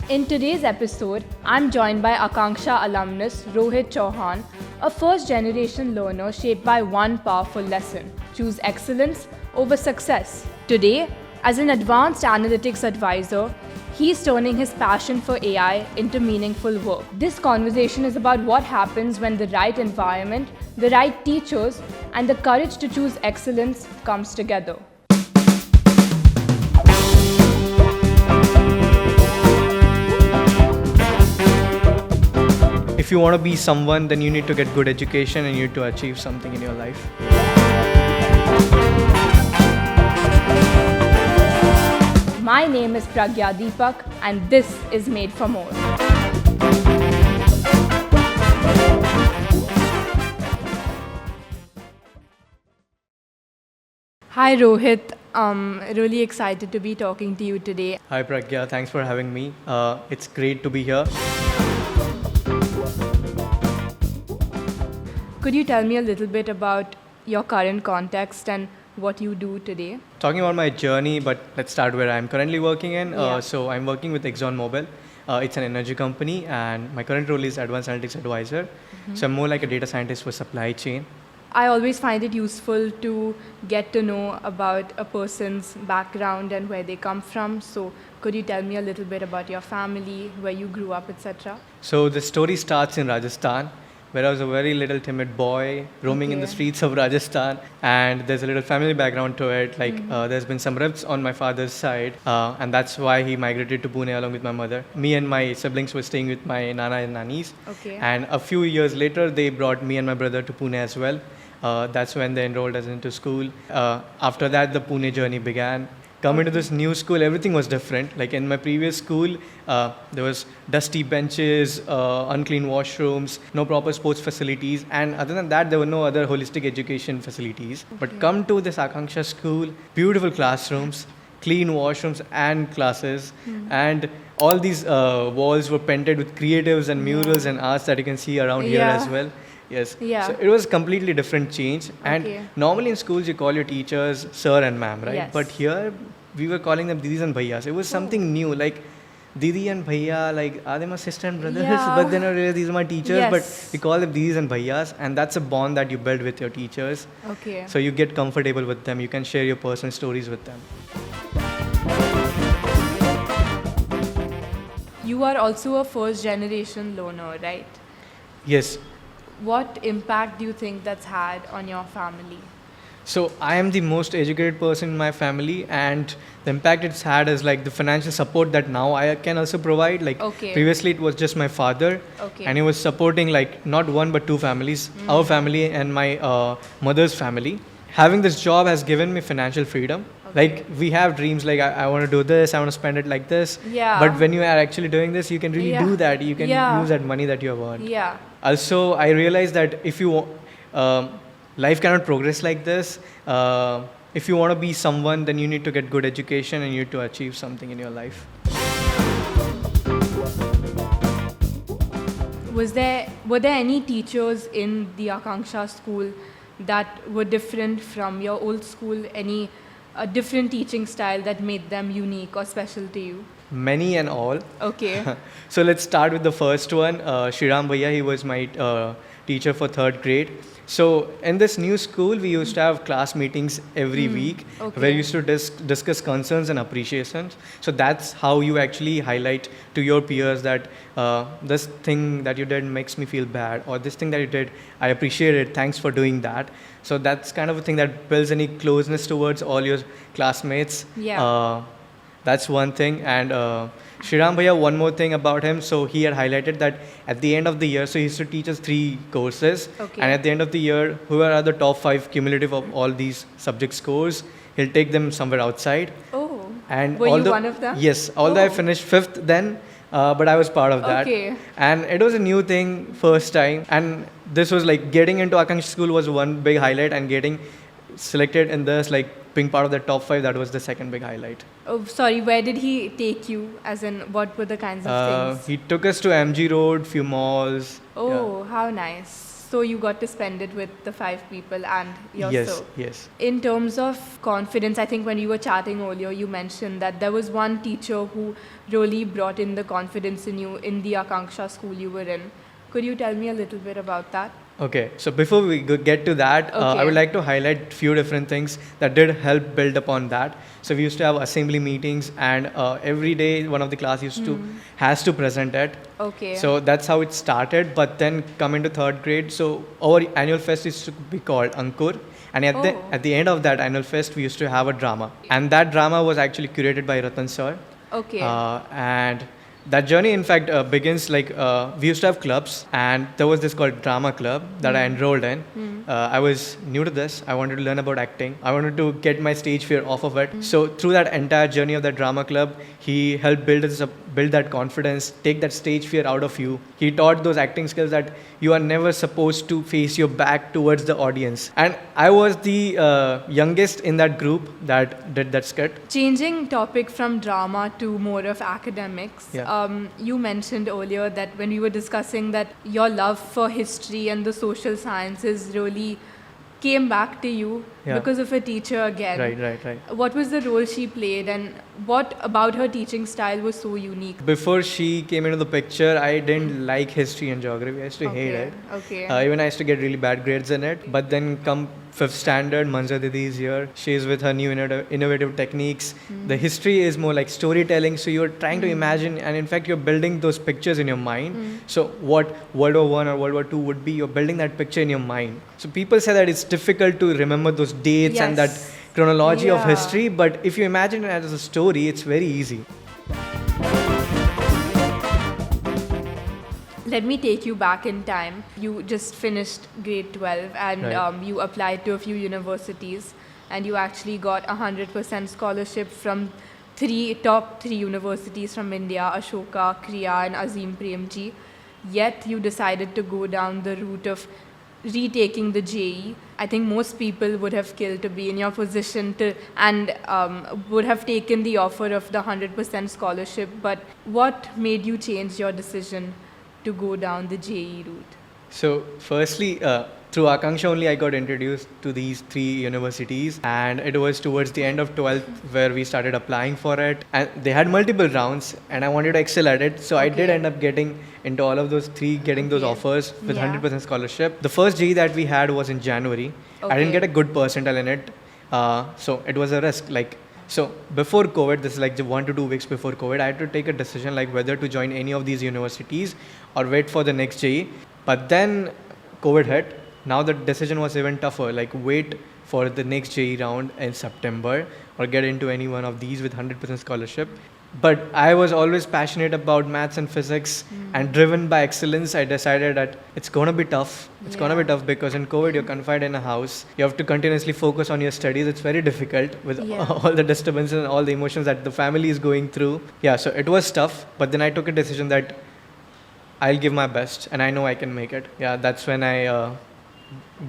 In today's episode, I'm joined by Akanksha alumnus Rohit Chouhan, a first-generation learner shaped by one powerful lesson: choose excellence over success. Today, as an advanced analytics advisor, he's turning his passion for AI into meaningful work. This conversation is about what happens when the right environment, the right teachers, and the courage to choose excellence comes together. If you want to be someone, then you need to get good education and you need to achieve something in your life. My name is Pragya Deepak, and this is Made for More. Hi Rohit, really excited to be talking to you today. Hi Pragya, thanks for having me. It's great to be here. Could you tell me a little bit about your current context and what you do today? Talking about my journey, but let's start where I'm currently working in. Yeah. So I'm working with ExxonMobil. It's an energy company, and my current role is Advanced Analytics Advisor. So I'm more like a data scientist for supply chain. I always find it useful to get to know about a person's background and where they come from. So could you tell me a little bit about your family, where you grew up, etc.? So the story starts in Rajasthan, where I was a very little timid boy roaming in the Okay. streets of Rajasthan, and there's a little family background to it. There's been some rifts on my father's side, and that's why he migrated to Pune along with my mother. Me and my siblings were staying with my nana and nannies, Okay. and a few years later, they brought me and my brother to Pune as well. That's when they enrolled us into school. After that, the Pune journey began. Coming to this new school, everything was different. Like in my previous school, there was dusty benches, unclean washrooms, no proper sports facilities, and other than that, there were no other holistic education facilities. But come to this Akanksha school, beautiful classrooms, clean washrooms and classes, and all these walls were painted with creatives and murals and arts that you can see around here Yeah. as well. Yes. Yeah. So it was completely different change. And Okay. normally in schools you call your teachers sir and ma'am, right? Yes. But here we were calling them didis and bhaiyas. It was something new, like didi and bhaiya, like are they my sister and brothers? Yeah. But then I realized these are my teachers. Yes. But we call them didis and bhaiyas, and that's a bond that you build with your teachers. Okay. So you get comfortable with them. You can share your personal stories with them. You are also a first generation learner, right? Yes. What impact do you think that's had on your family? So I am the most educated person in my family, and the impact it's had is like the financial support that now I can also provide. Like Okay. previously it was just my father, Okay. and he was supporting like not one but two families, our family and my mother's family. Having this job has given me financial freedom. Okay. Like we have dreams, like I want to do this, I want to spend it like this. Yeah. But when you are actually doing this, you can really Yeah. do that. You can Yeah. use that money that you have earned. Yeah. Also, I realized that if you life cannot progress like this. If you want to be someone, then you need to get good education and you need to achieve something in your life. Were there any teachers in the Akanksha school that were different from your old school? Any different teaching style that made them unique or special to you? Many and all. Okay. So let's start with the first one. Shriram Bhaiya, he was my teacher for third grade. So in this new school, we used to have class meetings every week Okay. where we used to discuss concerns and appreciations. So that's how you actually highlight to your peers that this thing that you did makes me feel bad, or this thing that you did, I appreciate it, thanks for doing that. So that's kind of a thing that builds any closeness towards all your classmates. Yeah. That's one thing. And Shriram Bhaiya, one more thing about him. So he had highlighted that at the end of the year, so he used to teach us 3 courses. Okay. And at the end of the year, whoever are the top 5 cumulative of all these subject scores, he'll take them somewhere outside. Oh. And Were you although, one of them? Yes, although I Oh. finished 5th then, but I was part of that. Okay. And it was a new thing, first time. And this was like getting into Akanksha school was one big highlight, and getting selected in this, like being part of the top 5, that was the second big highlight. Oh, sorry, where did he take you? As in, what were the kinds of things? He took us to MG Road, few malls. Oh, how nice. So you got to spend it with the 5 people and your Yes, sir. yes. In terms of confidence, I think when you were chatting earlier, you mentioned that there was one teacher who really brought in the confidence in you in the Akanksha school you were in. Could you tell me a little bit about that? Okay, so before we get to that, I Okay. would like to highlight few different things that did help build upon that. So we used to have assembly meetings, and every day one of the class has to present it. Okay. So that's how it started. But then come into third grade, so our annual fest used to be called Ankur, and at the end of that annual fest, we used to have a drama, and that drama was actually curated by Ratan sir. Okay. And that journey, in fact, begins like we used to have clubs, and there was this called drama club that I enrolled in. I was new to this. I wanted to learn about acting. I wanted to get my stage fear off of it. So through that entire journey of that drama club, he helped build that confidence, take that stage fear out of you. He taught those acting skills that you are never supposed to face your back towards the audience. And I was the youngest in that group that did that skit. Changing topic from drama to more of academics, Yeah. You mentioned earlier that when we were discussing that your love for history and the social sciences really came back to you Yeah. because of a teacher again. Right. What was the role she played, and what about her teaching style was so unique? Before she came into the picture, I didn't like history and geography. I used to hate it. Okay. Even I used to get really bad grades in it. But then come 5th standard, Manza Didi is here. She's with her new innovative techniques. The history is more like storytelling. So you're trying to imagine, and in fact, you're building those pictures in your mind. So what World War One or World War Two would be, you're building that picture in your mind. So people say that it's difficult to remember those dates and that Yes. chronology of Yeah. history. But if you imagine it as a story, it's very easy. Let me take you back in time. You just finished grade 12 and Right. you applied to a few universities, and you actually got 100% scholarship from top three universities from India, Ashoka, Kriya and Azim Premji. Yet you decided to go down the route of retaking the JE. I think most people would have killed to be in your position and would have taken the offer of the 100% scholarship. But what made you change your decision to go down the JE route? So, firstly, through Akanksha only, I got introduced to these 3 universities, and it was towards the end of 12th where we started applying for it. And they had multiple rounds, and I wanted to excel at it. So, I did Okay. end up getting into all of those 3, getting those Okay. offers with Yeah. 100% scholarship. The first JE that we had was in January. I didn't Okay. get a good percentile in it, so it was a risk. So before COVID, this is like 1 to 2 weeks before COVID, I had to take a decision like whether to join any of these universities or wait for the next JE. But then COVID hit. Now the decision was even tougher, like wait for the next JE round in September or get into any one of these with 100% scholarship. But I was always passionate about maths and physics and driven by excellence. I decided that it's going to be tough. It's going to be Yeah. tough because in COVID, you're confined in a house. You have to continuously focus on your studies. It's very difficult with Yeah. all the disturbances and all the emotions that the family is going through. Yeah, so it was tough. But then I took a decision that I'll give my best and I know I can make it. Yeah, that's when I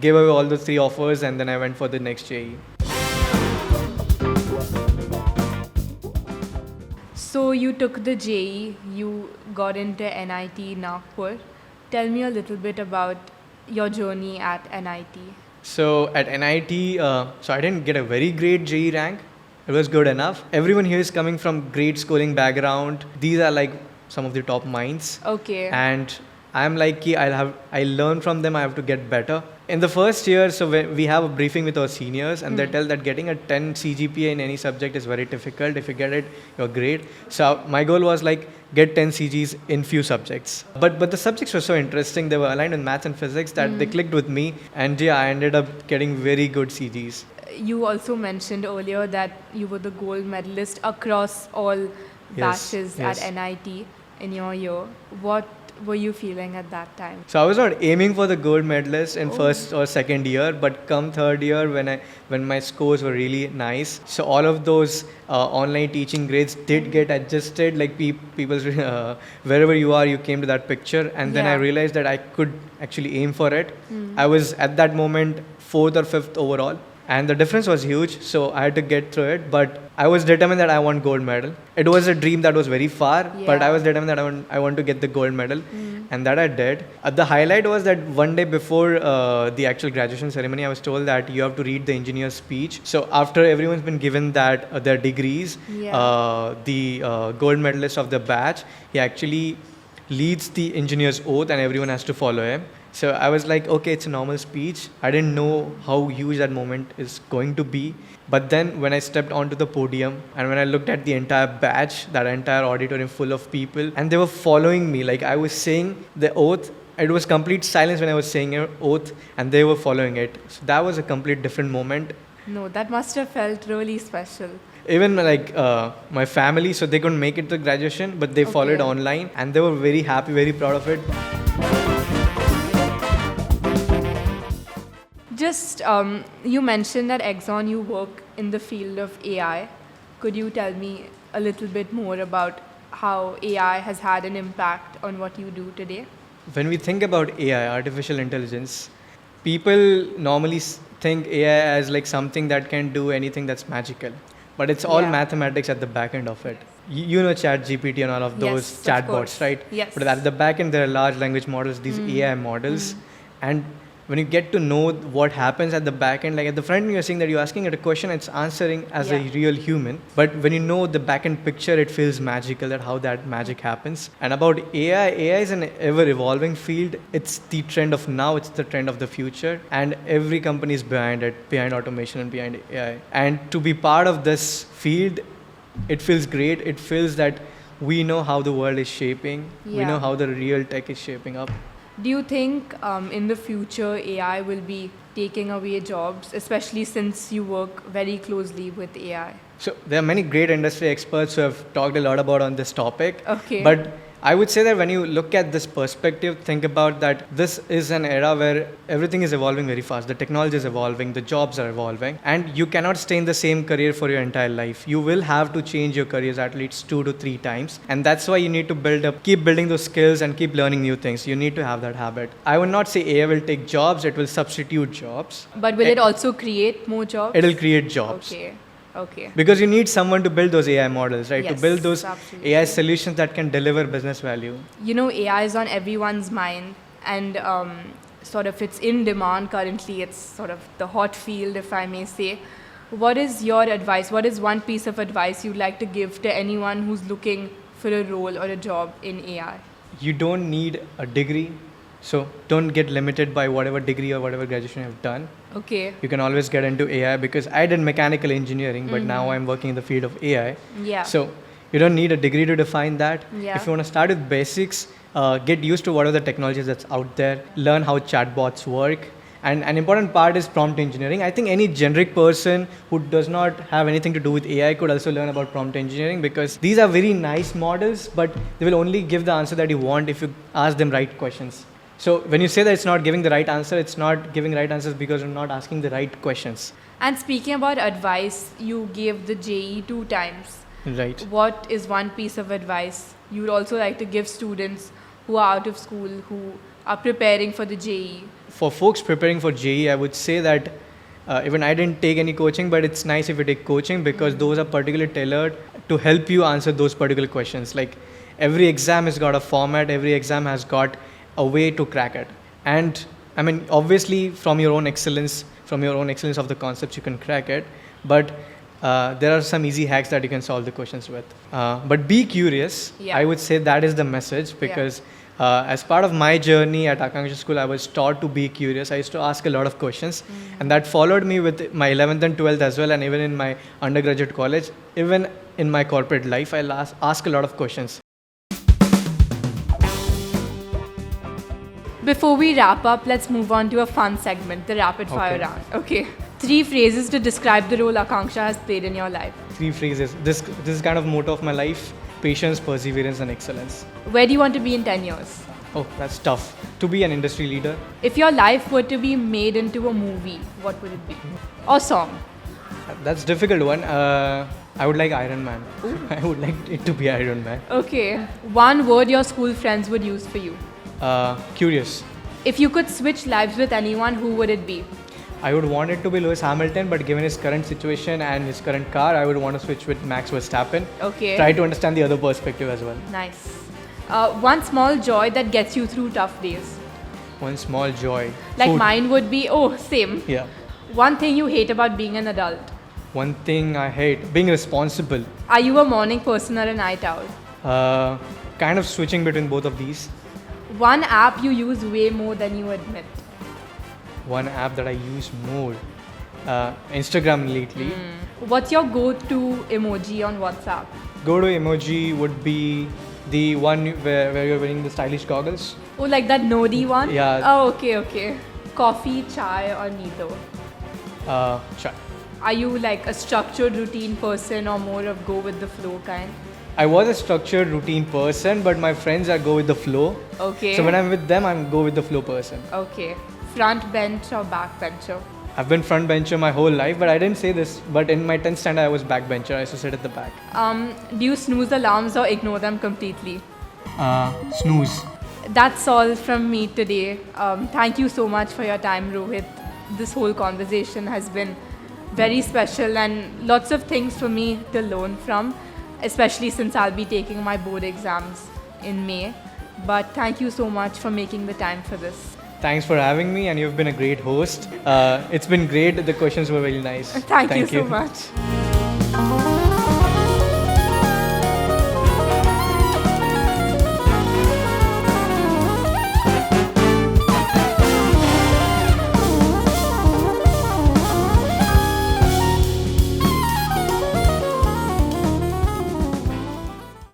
gave away all those 3 offers and then I went for the next JE. So you took the JE, you got into NIT Nagpur. Tell me a little bit about your journey at NIT. So at NIT, so I didn't get a very great JE rank. It was good enough. Everyone here is coming from great schooling background. These are like some of the top minds. Okay. And I'm like, I learn from them. I have to get better. In the first year, so we have a briefing with our seniors, and they tell that getting a 10 CGPA in any subject is very difficult. If you get it, you're great. So my goal was like get 10 CGs in few subjects. But the subjects were so interesting. They were aligned with maths and physics that they clicked with me, and yeah, I ended up getting very good CGs. You also mentioned earlier that you were the gold medalist across all Yes, batches yes. at NIT in your year. What were you feeling at that time? So I was not aiming for the gold medalist in first or second year, but come third year when my scores were really nice, so all of those online teaching grades did get adjusted. Like people's wherever you are, you came to that picture, and then I Yeah. realized that I could actually aim for it. I was at that moment 4th or 5th overall. And the difference was huge, so I had to get through it. But I was determined that I want gold medal. It was a dream that was very far, but I Yeah. was determined that I want to get the gold medal. and that I did. The highlight was that one day before the actual graduation ceremony, I was told that you have to read the engineer's speech. So after everyone's been given that their degrees, the gold medalist of the batch, he actually leads the engineer's oath and everyone has to follow him. So I was like, okay, it's a normal speech. I didn't know how huge that moment is going to be. But then when I stepped onto the podium and when I looked at the entire batch, that entire auditorium full of people, and they were following me, like I was saying the oath, it was complete silence when I was saying an oath and they were following it. So that was a complete different moment. No, that must have felt really special. Even like my family, so they couldn't make it to graduation, but they followed online and they were very happy, very proud of it. Just, you mentioned that Exxon, you work in the field of AI. Could you tell me a little bit more about how AI has had an impact on what you do today? When we think about AI, artificial intelligence, people normally think AI as like something that can do anything that's magical. But it's all mathematics at the back end of it. You know ChatGPT and all of those chatbots, right? Yes. But at the back end, there are large language models, these AI models. And when you get to know what happens at the back end, like at the front end, you're saying that you're asking it a question, it's answering as a real human. But when you know the back end picture, it feels magical, that how that magic happens. And about AI is an ever evolving field. It's the trend of now, it's the trend of the future. And every company is behind it, behind automation and behind AI. And to be part of this field, it feels great. It feels that we know how the world is shaping. We know how the real tech is shaping up. Do you think in the future AI will be taking away jobs, especially since you work very closely with AI? So there are many great industry experts who have talked a lot about on this topic. Okay. But I would say that when you look at this perspective, think about that this is an era where everything is evolving very fast. The technology is evolving, the jobs are evolving, and you cannot stay in the same career for your entire life. You will have to change your careers at least 2 to 3 times. And that's why you need to keep building those skills and keep learning new things. You need to have that habit. I would not say AI will take jobs, it will substitute jobs. But will it also create more jobs? It will create jobs. Okay. Because you need someone to build those AI models, right? Yes, to build those absolutely. AI solutions that can deliver business value. You know, AI is on everyone's mind, and sort of it's in demand currently. It's sort of the hot field, if I may say. What is your advice? What is one piece of advice you'd like to give to anyone who's looking for a role or a job in AI? You don't need a degree. So don't get limited by whatever degree or whatever graduation you've done. Okay. You can always get into AI, because I did mechanical engineering, but now I'm working in the field of AI. Yeah. So you don't need a degree to define that. Yeah. If you want to start with basics, get used to what are the technologies that's out there, learn how chatbots work. And an important part is prompt engineering. I think any generic person who does not have anything to do with AI could also learn about prompt engineering, because these are very nice models, but they will only give the answer that you want if you ask them right questions. So when you say that it's not giving the right answer, it's not giving right answers because you're not asking the right questions. And speaking about advice, you gave the JEE 2 times. Right. What is one piece of advice you would also like to give students who are out of school, who are preparing for the JEE? For folks preparing for JEE, I would say that even I didn't take any coaching, but it's nice if you take coaching, because those are particularly tailored to help you answer those particular questions. Like every exam has got a format, every exam has got a way to crack it. And I mean, obviously from your own excellence of the concepts, you can crack it. But there are some easy hacks that you can solve the questions with. But be curious. I would say that is the message, because as part of my journey at Akanksha School, I was taught to be curious. I used to ask a lot of questions, and that followed me with my 11th and 12th as well, and even in my undergraduate college. Even in my corporate life, I'll ask a lot of questions. Before we wrap up, let's move on to a fun segment, the rapid fire round. Okay. 3 phrases to describe the role Akanksha has played in your life. 3 phrases. This is kind of motto of my life: patience, perseverance, and excellence. Where do you want to be in 10 years? Oh, that's tough. To be an industry leader. If your life were to be made into a movie, what would it be? Or song? That's a difficult one. I would like Iron Man. I would like it to be Iron Man. Okay. One word your school friends would use for you. Curious. If you could switch lives with anyone, who would it be? I would want it to be Lewis Hamilton, but given his current situation and his current car, I would want to switch with Max Verstappen. Okay. Try to understand the other perspective as well. Nice. One small joy that gets you through tough days. One small joy. Like Food. mine would be, same. Yeah. One thing you hate about being an adult. One thing I hate, being responsible. Are you a morning person or a night owl? Kind of switching between both of these. One app you use way more than you admit. One app that I use more, Instagram lately. What's your go-to emoji on WhatsApp? Go-to emoji would be the one where you're wearing the stylish goggles. Oh, like that Nodi one? Yeah. Oh, okay. Coffee, chai, or neither? Chai. Are you like a structured routine person or more of go with the flow kind? I was a structured routine person, but my friends are go with the flow. Okay. So when I'm with them, I'm go with the flow person. Okay. Front bench or back bencher? I've been front bencher my whole life, but I didn't say this. But in my 10th standard, I was back bencher. I used to sit at the back. Do you snooze alarms or ignore them completely? Snooze. That's all from me today. Thank you so much for your time, Rohit. This whole conversation has been very special and lots of things for me to learn from, especially since I'll be taking my board exams in May. But thank you so much for making the time for this. Thanks for having me, and you've been a great host. It's been great. The questions were really nice. Thank you so much.